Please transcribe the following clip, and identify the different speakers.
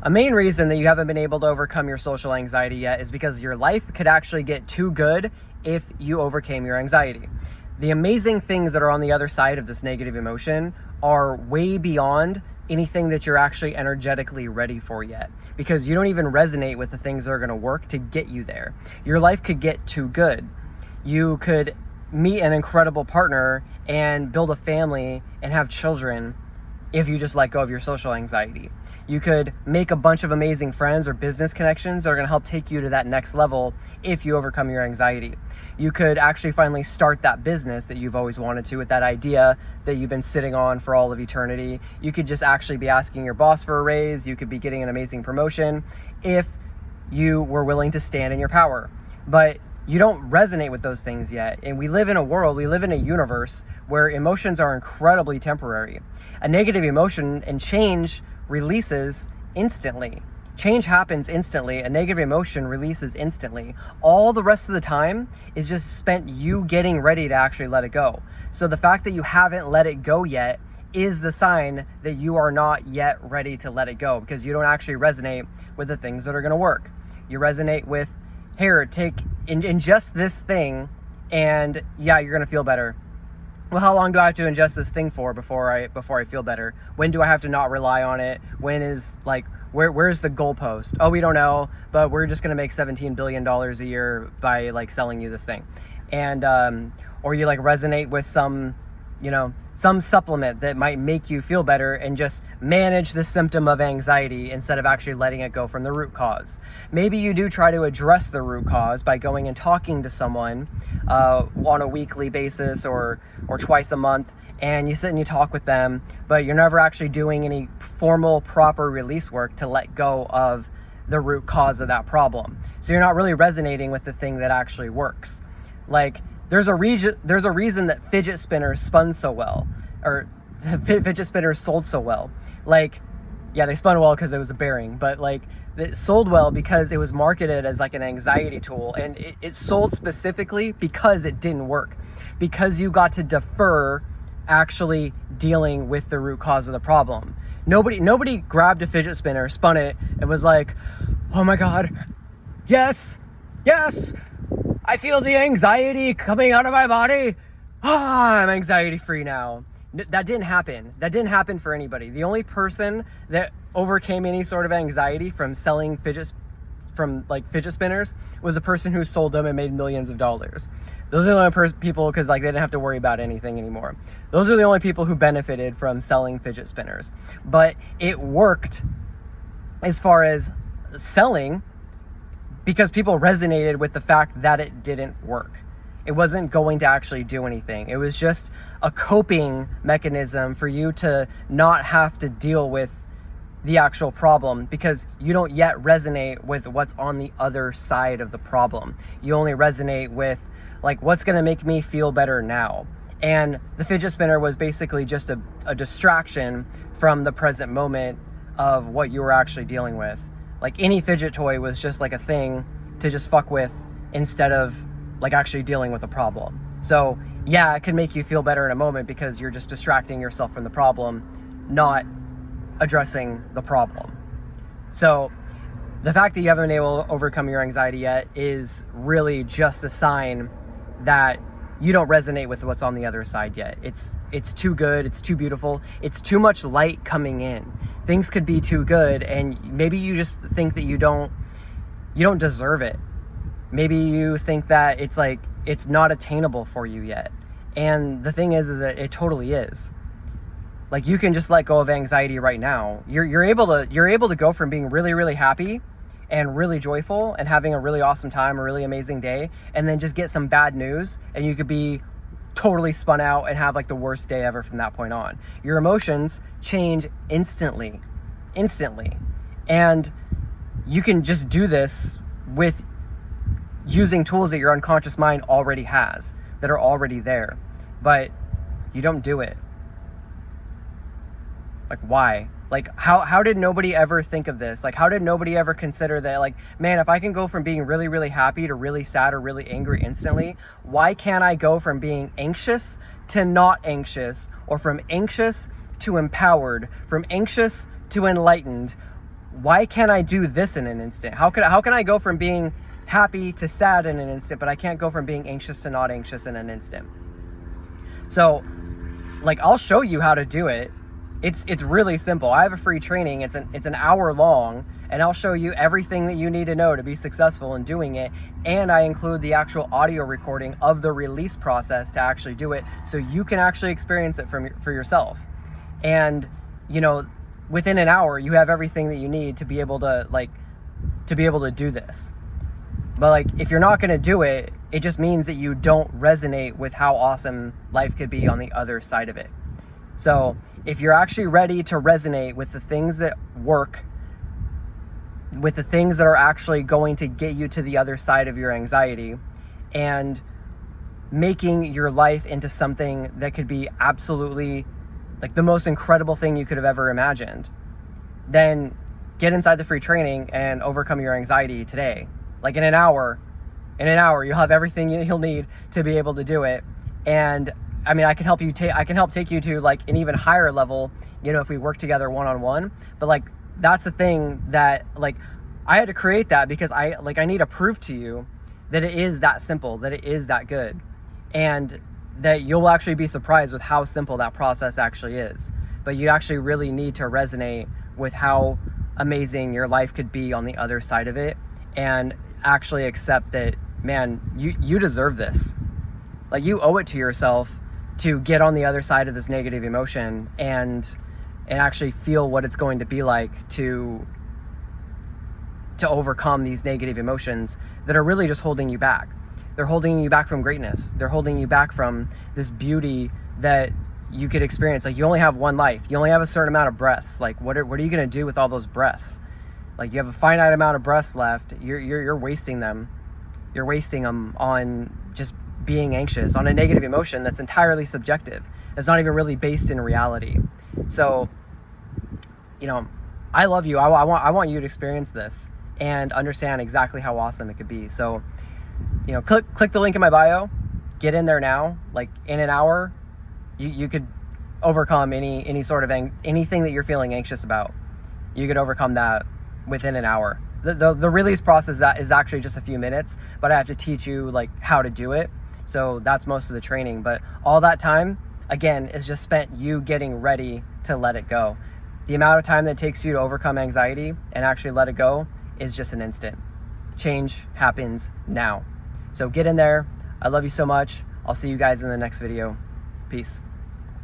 Speaker 1: A main reason that you haven't been able to overcome your social anxiety yet is because your life could actually get too good if you overcame your anxiety. The amazing things that are on the other side of this negative emotion are way beyond anything that you're actually energetically ready for yet, because you don't even resonate with the things that are going to work to get you there. Your life could get too good. You could meet an incredible partner and build a family and have children if you just let go of your social anxiety. You could make a bunch of amazing friends or business connections that are going to help take you to that next level if you overcome your anxiety. You could actually finally start that business that you've always wanted to, with that idea that you've been sitting on for all of eternity. You could just actually be asking your boss for a raise. You could be getting an amazing promotion if you were willing to stand in your power. But you don't resonate with those things yet. And we live in a universe where emotions are incredibly temporary. A negative emotion and change releases instantly. Change happens instantly. A negative emotion releases instantly. All the rest of the time is just spent you getting ready to actually let it go. So the fact that you haven't let it go yet is the sign that you are not yet ready to let it go, because you don't actually resonate with the things that are going to work. You resonate with, here, ingest this thing, and yeah, you're gonna feel better. Well, how long do I have to ingest this thing for before I feel better? When do I have to not rely on it? When is, like, where's the goalpost? Oh, we don't know, but we're just gonna make $17 billion a year by like selling you this thing. And or you like resonate with some supplement that might make you feel better and just manage the symptom of anxiety instead of actually letting it go from the root cause. Maybe you do try to address the root cause by going and talking to someone on a weekly basis or twice a month, and you sit and you talk with them, but you're never actually doing any formal, proper release work to let go of the root cause of that problem. So you're not really resonating with the thing that actually works. Like, there's a reason that fidget spinners spun so well, or fidget spinners sold so well. Like, yeah, they spun well because it was a bearing, but like, it sold well because it was marketed as like an anxiety tool, and it sold specifically because it didn't work, because you got to defer actually dealing with the root cause of the problem. Nobody grabbed a fidget spinner, spun it, and was like, oh my God, yes, I feel the anxiety coming out of my body. I'm anxiety free now. That didn't happen. That didn't happen for anybody. The only person that overcame any sort of anxiety from selling fidget spinners was a person who sold them and made millions of dollars. Those are the only people, because like they didn't have to worry about anything anymore. Those are the only people who benefited from selling fidget spinners. But it worked as far as selling, because people resonated with the fact that it didn't work. It wasn't going to actually do anything. It was just a coping mechanism for you to not have to deal with the actual problem, because you don't yet resonate with what's on the other side of the problem. You only resonate with like, what's going to make me feel better now. And the fidget spinner was basically just a distraction from the present moment of what you were actually dealing with. Like, any fidget toy was just like a thing to just fuck with instead of like actually dealing with a problem. So yeah, it can make you feel better in a moment because you're just distracting yourself from the problem, not addressing the problem. So the fact that you haven't been able to overcome your anxiety yet is really just a sign that you don't resonate with what's on the other side yet. It's too good, it's too beautiful, it's too much light coming in. Things could be too good, and maybe you just think that you don't deserve it. Maybe you think that it's not attainable for you yet. And the thing is that it totally is. Like, you can just let go of anxiety right now. You're able to go from being really, really happy and really joyful and having a really awesome time, a really amazing day, and then just get some bad news and you could be totally spun out and have like the worst day ever from that point on. Your emotions change instantly. And you can just do this with using tools that your unconscious mind already has, that are already there, but you don't do it. Like, why? Like, how did nobody ever think of this? Like, how did nobody ever consider that, like, man, if I can go from being really, really happy to really sad or really angry instantly, why can't I go from being anxious to not anxious, or from anxious to empowered, from anxious to enlightened, why can't I do this in an instant? How can I go from being happy to sad in an instant, but I can't go from being anxious to not anxious in an instant? So like, I'll show you how to do it. It's really simple. I have a free training. It's an hour long, and I'll show you everything that you need to know to be successful in doing it. And I include the actual audio recording of the release process to actually do it, so you can actually experience it for yourself. And, you know, within an hour, you have everything that you need to be able to do this. But like, if you're not going to do it, it just means that you don't resonate with how awesome life could be on the other side of it. So if you're actually ready to resonate with the things that work, with the things that are actually going to get you to the other side of your anxiety, and making your life into something that could be absolutely like the most incredible thing you could have ever imagined, then get inside the free training and overcome your anxiety today. Like in an hour, you'll have everything you'll need to be able to do it. And I mean, I can help take you to like an even higher level, you know, if we work together one-on-one. But like, that's the thing that like, I had to create that because I need to prove to you that it is that simple, that it is that good, and that you'll actually be surprised with how simple that process actually is. But you actually really need to resonate with how amazing your life could be on the other side of it, and actually accept that, man, you deserve this. Like, you owe it to yourself to get on the other side of this negative emotion and actually feel what it's going to be like to overcome these negative emotions that are really just holding you back. They're holding you back from greatness. They're holding you back from this beauty that you could experience. Like, you only have one life. You only have a certain amount of breaths. Like, what are you going to do with all those breaths? Like, you have a finite amount of breaths left. You're wasting them. You're wasting them on just being anxious, on a negative emotion that's entirely subjective. It's not even really based in reality. So, you know, I love you. I want you to experience this and understand exactly how awesome it could be. So, you know, click the link in my bio. Get in there now. Like, in an hour, you could overcome any sort of anything that you're feeling anxious about. You could overcome that within an hour. The release process is actually just a few minutes, but I have to teach you like how to do it. So that's most of the training. But all that time, again, is just spent you getting ready to let it go. The amount of time that it takes you to overcome anxiety and actually let it go is just an instant. Change happens now. So get in there. I love you so much. I'll see you guys in the next video. Peace.